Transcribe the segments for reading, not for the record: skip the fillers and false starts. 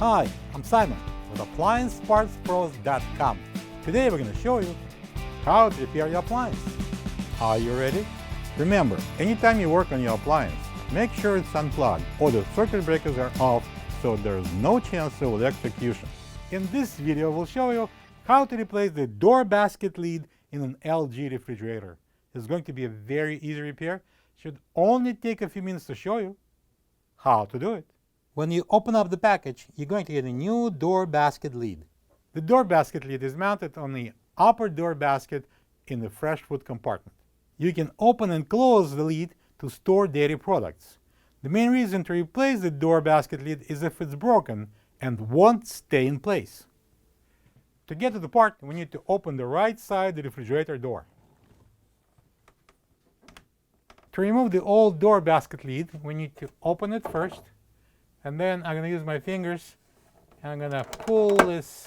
Hi, I'm Simon with AppliancePartsPros.com. Today we're going to show you how to repair your appliance. Are you ready? Remember, anytime you work on your appliance, make sure it's unplugged or the circuit breakers are off so there's no chance of electrocution. In this video, we'll show you how to replace the door basket lead in an LG refrigerator. It's going to be a very easy repair. Should only take a few minutes to show you how to do it. When you open up the package, you're going to get a new door basket lead. The door basket lead is mounted on the upper door basket in the fresh food compartment. You can open and close the lead to store dairy products. The main reason to replace the door basket lid is if it's broken and won't stay in place. To get to the part, we need to open the right side of the refrigerator door. To remove the old door basket lid, we need to open it first, and then I'm going to use my fingers and I'm going to pull this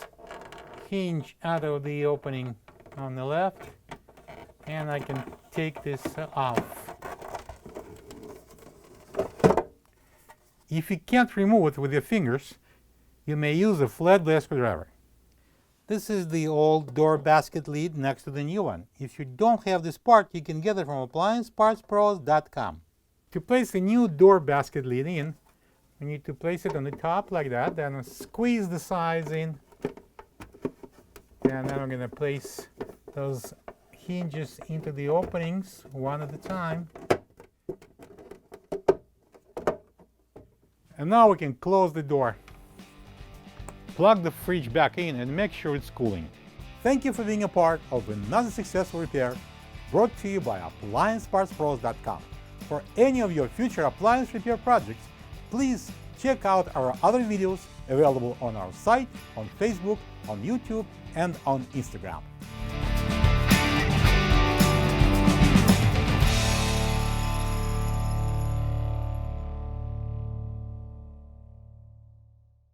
hinge out of the opening on the left, and I can take this off. If you can't remove it with your fingers, you may use a flat blade screwdriver. This is the old door basket lead next to the new one. If you don't have this part, you can get it from AppliancePartsPros.com. To place the new door basket lead in, we need to place it on the top like that, then squeeze the sides in, and then I'm going to place those hinges into the openings one at a time. And now we can close the door. Plug the fridge back in and make sure it's cooling. Thank you for being a part of another successful repair brought to you by AppliancePartsPros.com. For any of your future appliance repair projects, please check out our other videos available on our site, on Facebook, on YouTube, and on Instagram.